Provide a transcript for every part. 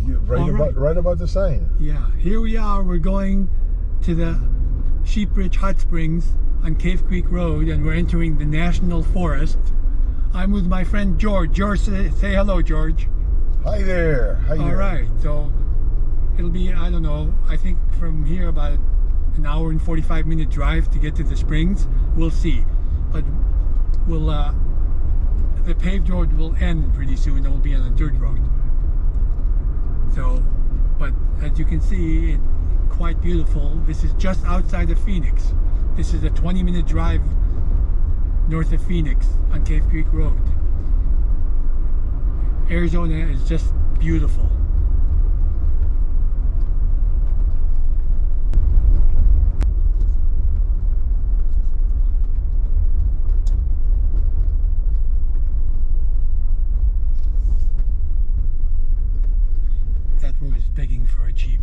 Right about the sign. Yeah, here we are. We're going to the Sheep Ridge Hot Springs on Cave Creek Road, and we're entering the National Forest. I'm with my friend George. George, say hello, George. Hi there. How you doing? All right, so it'll be, I don't know, I think from here about an hour and 45-minute drive to get to the springs. We'll see. But we'll, the paved road will end pretty soon. It will be on a dirt road. So, but as you can see, it's quite beautiful. This is just outside of Phoenix. This is a 20-minute drive north of Phoenix on Cave Creek Road. Arizona is just beautiful. That road is begging for a Jeep.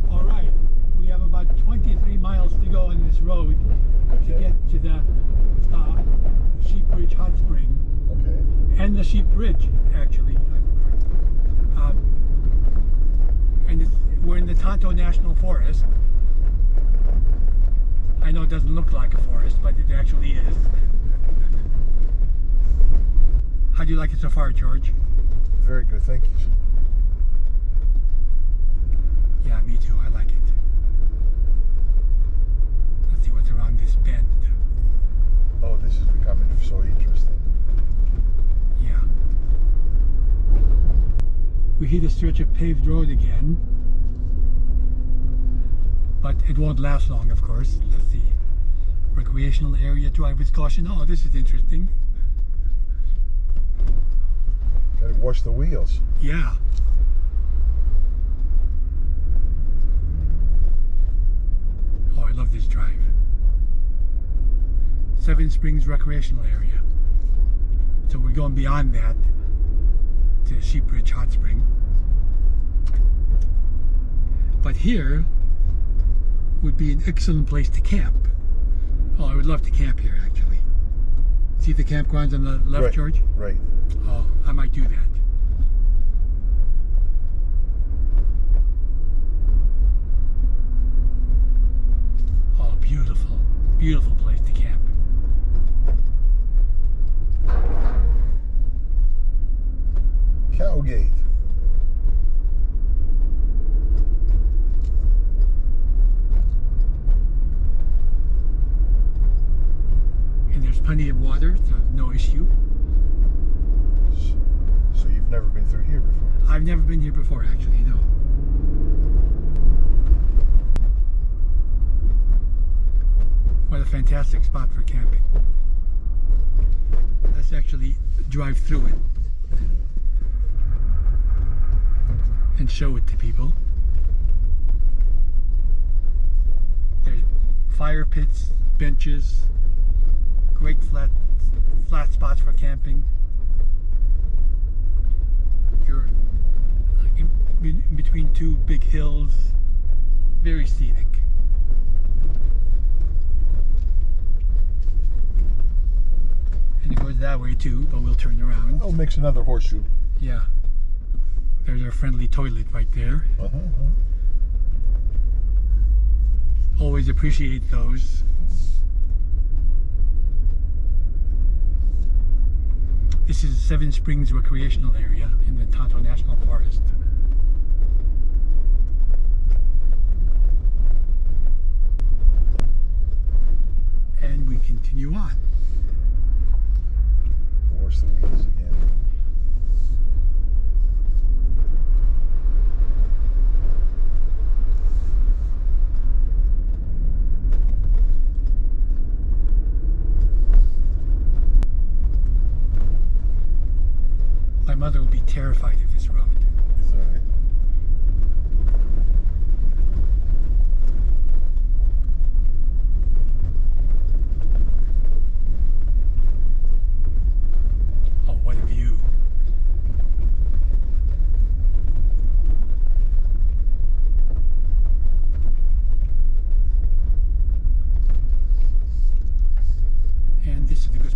All right, we have about 23 miles to go on this road to get to the Sheep Ridge Hot Spring. Okay. And the Sheep Ridge, actually. And we're in the Tonto National Forest. I know it doesn't look like a forest, but it actually is. How do you like it so far, George? Very good, thank you. Yeah, me too. I like it. Let's see what's around this bend. Oh, this is becoming so interesting. Yeah. We hit a stretch of paved road again. But it won't last long, of course. Let's see. Recreational area, drive with caution. Oh, this is interesting. Gotta wash the wheels. Yeah. Oh, I love this drive. Seven Springs Recreational Area. So we're going beyond that to Sheep Ridge Hot Spring. But here would be an excellent place to camp. Oh, I would love to camp here, actually. See the campgrounds on the left, Right, George? Right. Oh, I might do that. Oh, beautiful. Beautiful place to camp. Cowgate. And there's plenty of water, so no issue. So you've never been through here before? I've never been here before, actually, no. What a fantastic spot for camping. Let's actually drive through it and show it to people. There's fire pits, benches, great flat spots for camping. You're in between two big hills, very scenic. And it goes that way too, but we'll turn around. Oh, makes another horseshoe. Yeah. There's our friendly toilet right there. Always appreciate those. This is Seven Springs Recreational Area in the Tonto National Forest. And we continue on. Wash the wheels again. My mother would be terrified of this road. Is that right? Oh, what a view. And this is the good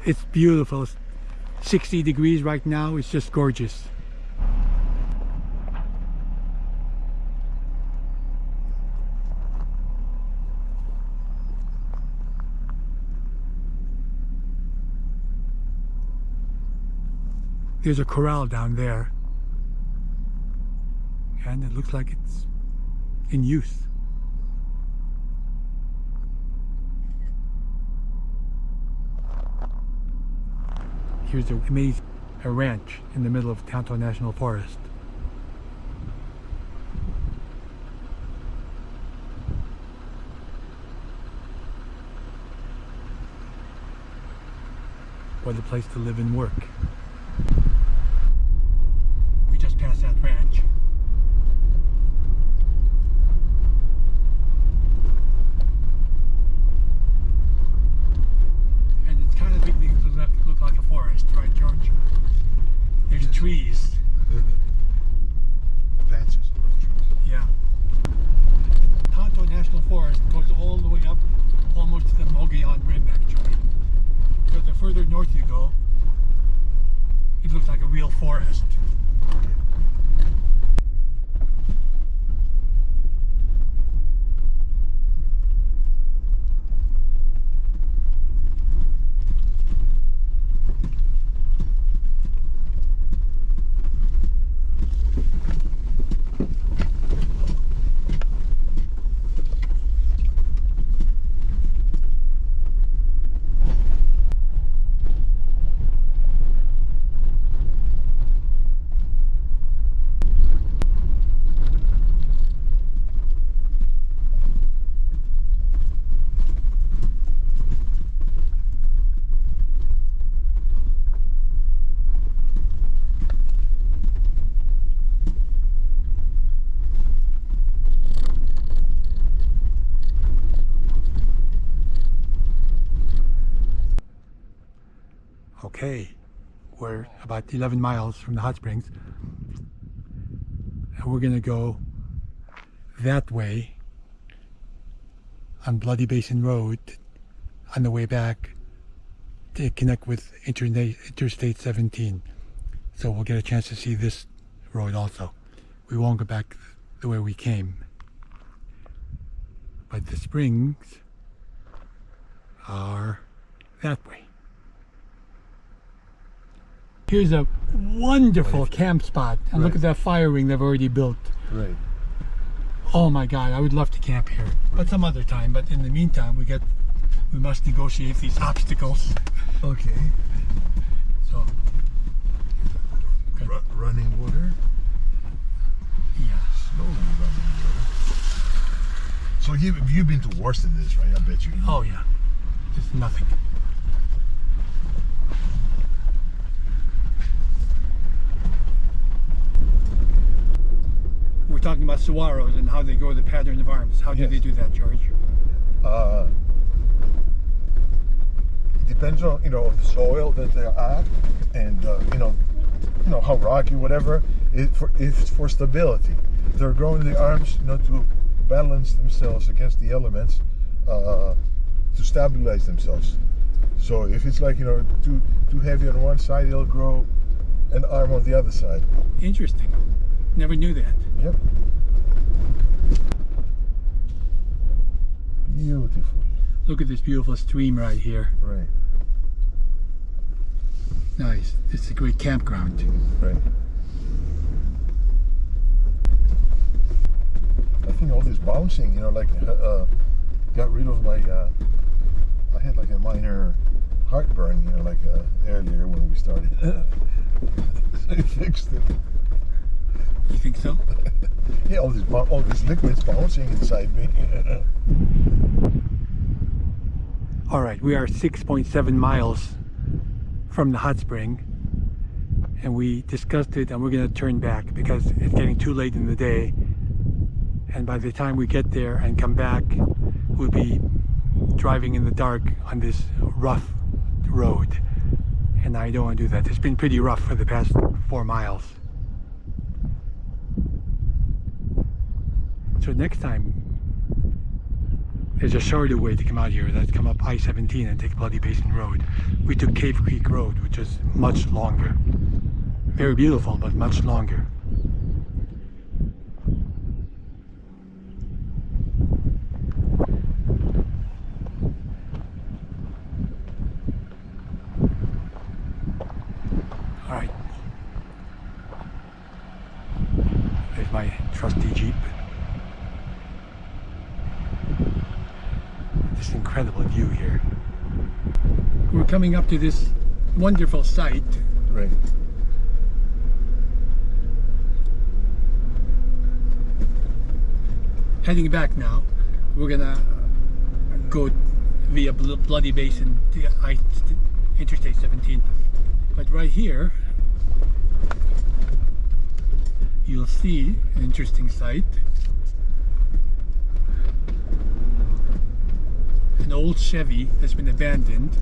It's beautiful. It's 60 degrees right now. It's just gorgeous. There's a corral down there, and it looks like it's in use. Here's a ranch in the middle of Tonto National Forest. What a place to live and work. We just passed that ranch. And it's kind of beginning to look like a forest, right, George? There's trees. Branches of trees. Yeah. Tonto National Forest goes all the way up almost to the Mogollon Rim, actually. But the further north you go, it looks like a real forest. Okay, we're about 11 miles from the hot springs, and we're gonna go that way on Bloody Basin Road on the way back to connect with Interstate 17. So we'll get a chance to see this road also. We won't go back the way we came, but the springs are that way. Here's a wonderful camp spot, and look at that fire ring they've already built. Right. Oh my God, I would love to camp here, but some other time. But in the meantime, we must negotiate these obstacles. Okay. So, Running water. yeah. Slowly running water. So you've been to worse than this, right? I bet you. Oh yeah. Just nothing. We're talking about saguaros and how they grow the pattern of arms. How do they do that, George? It depends on the soil that they're at, and how rocky, whatever. It's for stability. They're growing the arms, to balance themselves against the elements, to stabilize themselves. So if it's like too heavy on one side, it'll grow an arm on the other side. Interesting. Never knew that. Yep. Beautiful. Look at this beautiful stream right here. Right. Nice. This is a great campground. Right. I think all this bouncing, got rid of my. I had like a minor heartburn, earlier when we started. So I fixed it. You think so? Yeah, all these liquids bouncing inside me. All right, we are 6.7 miles from the hot spring, and we discussed it, and we're going to turn back because it's getting too late in the day, and by the time we get there and come back, we'll be driving in the dark on this rough road, and I don't want to do that. It's been pretty rough for the past 4 miles. So next time There's a shorter way to come out here. That's come up I-17 and take Bloody Basin Road. We took Cave Creek Road, which is much longer. Very beautiful, but much longer. All right. There's my trusty Jeep. This incredible view here. We're coming up to this wonderful site. Right. Heading back now. We're gonna go via Bloody Basin to Interstate 17. But right here, you'll see an interesting site. An old Chevy that's been abandoned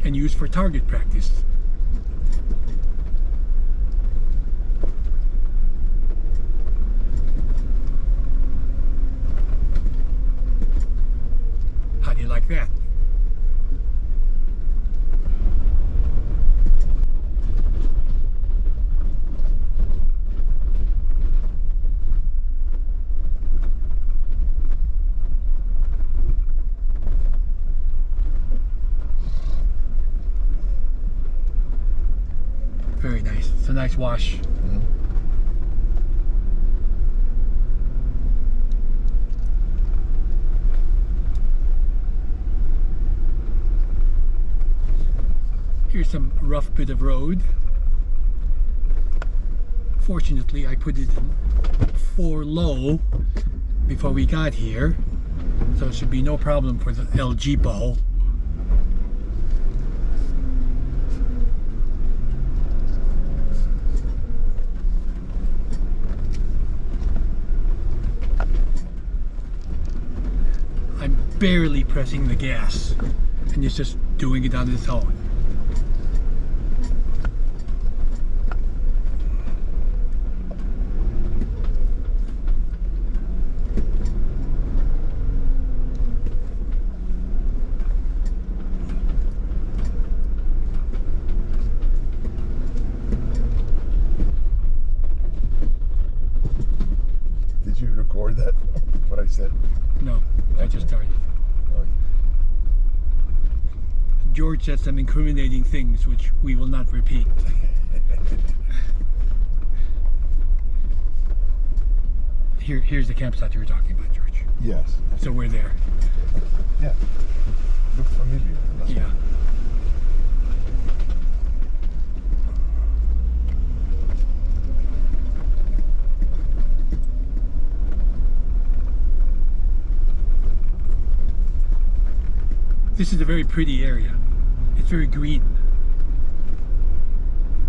and used for target practice. How do you like that? Very nice. It's a nice wash. Mm-hmm. Here's some rough bit of road. Fortunately, I put it in 4 low before we got here, so it should be no problem for the El Jeepo. I'm barely pressing the gas, and it's just doing it on its own. Did you record that? What I said? No, I just started. Okay. George said some incriminating things which we will not repeat. Here's the campsite you were talking about, George. Yes. So we're there. Yeah. Look familiar. That's Yeah. This is a very pretty area. It's very green.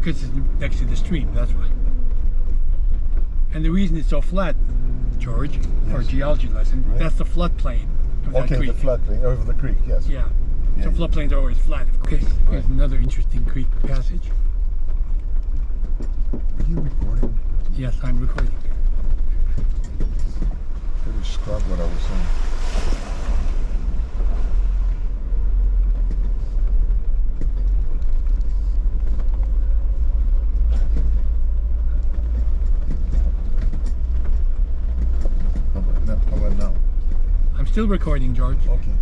Because it's next to the stream, that's why. And the reason it's so flat, George, for a Yes. geology lesson, Right. that's the floodplain of that Okay, creek. the floodplain over the creek. Yes. Yeah. Yeah, So yeah. floodplains are always flat, of course. Okay, here's Right. another interesting creek passage. Are you recording? Yes, I'm recording. Let me scrub what I was saying. How about now? I'm still recording, George. Okay.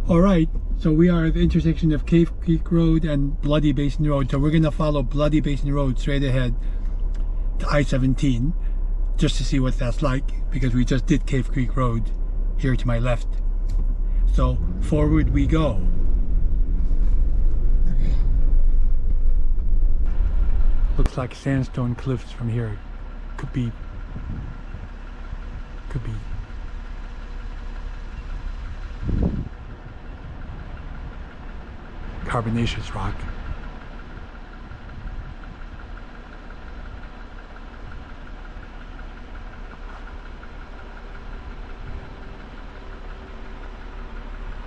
All right, so we are at the intersection of Cave Creek Road and Bloody Basin Road. So we're gonna follow Bloody Basin Road straight ahead to I-17 just to see what that's like, because we just did Cave Creek Road here to my left. So forward we go. Looks like sandstone cliffs from here. Could be carbonaceous rock.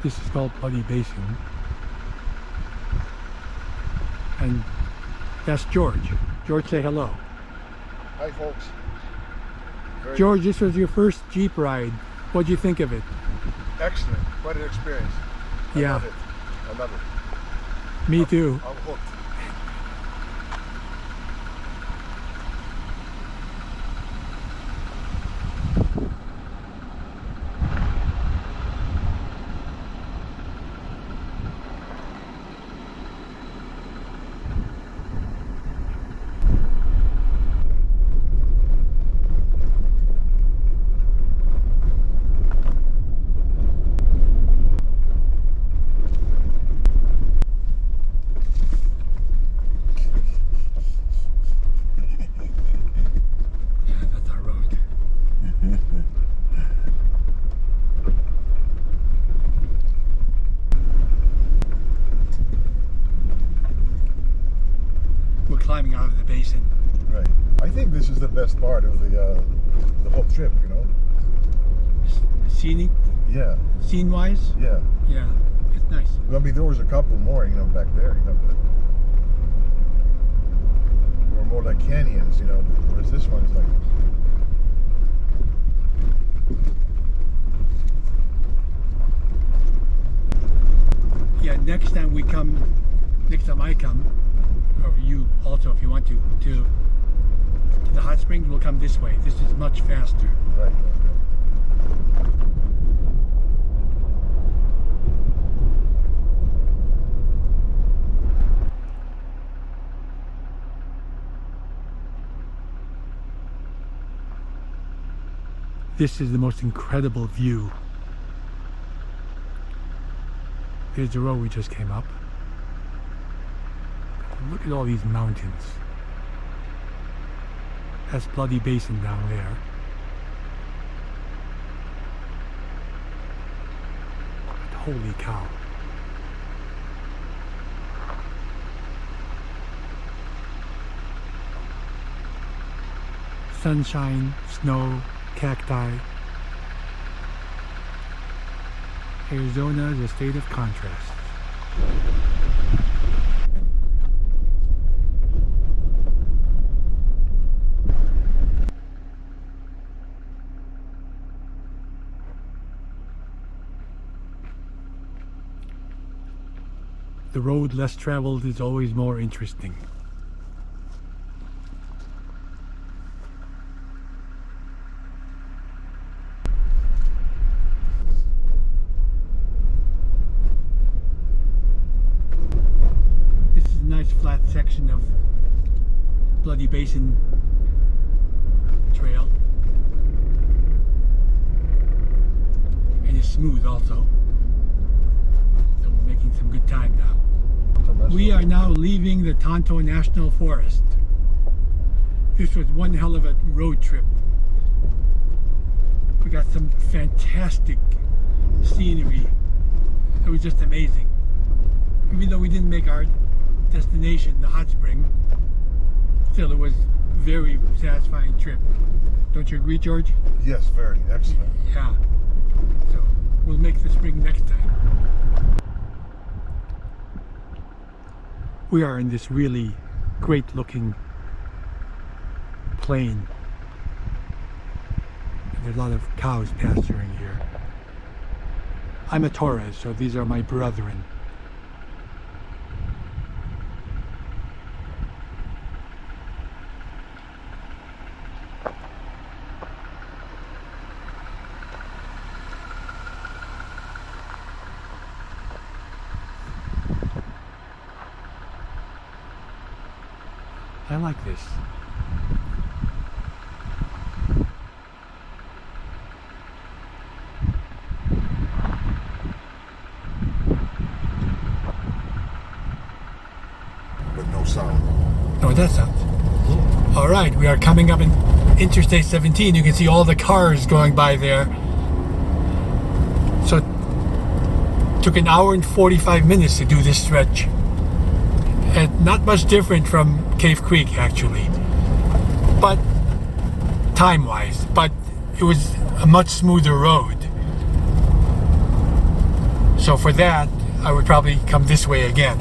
This is called Bloody Basin. And that's George. George, say hello. Hi, folks. Very George, this was your first Jeep ride. What'd you think of it? excellent. Quite an experience. I Yeah. love it. I love it. Me too. I'm hooked. Yeah, that's our road. We're climbing out of the basin. Right. I think this is the best part of the whole trip. You know. Scenic, Yeah. scene-wise, Yeah. yeah, it's nice. I mean, there was a couple more, you know, back there, you know, but or more like canyons, you know. Whereas this one's like. Yeah, next time I come, or you also if you want to the hot springs, we'll come this way. This is much faster. Right. This is the most incredible view. Here's the road we just came up. Look at all these mountains. That's Bloody Basin down there. But holy cow. Sunshine, snow, cacti. Arizona is a state of contrast. The road less traveled is always more interesting. This is a nice flat section of Bloody Basin Trail. And it's smooth also. So we're making some good time now. We are now leaving the Tonto National Forest. This was one hell of a road trip. We got some fantastic scenery. It was just amazing. Even though we didn't make our destination, the hot spring, still it was a very satisfying trip. Don't you agree, George? Yes, very excellent. Yeah. So we'll make the spring next time. We are in this really great looking plain. There's a lot of cows pasturing here. I'm a Torres, so these are my brethren. I like this. But no sound. Oh, that sounds. All right, we are coming up in Interstate 17. You can see all the cars going by there. So it took an hour and 45 minutes to do this stretch. And not much different from Cave Creek, actually. But time-wise, but it was a much smoother road. So for that, I would probably come this way again.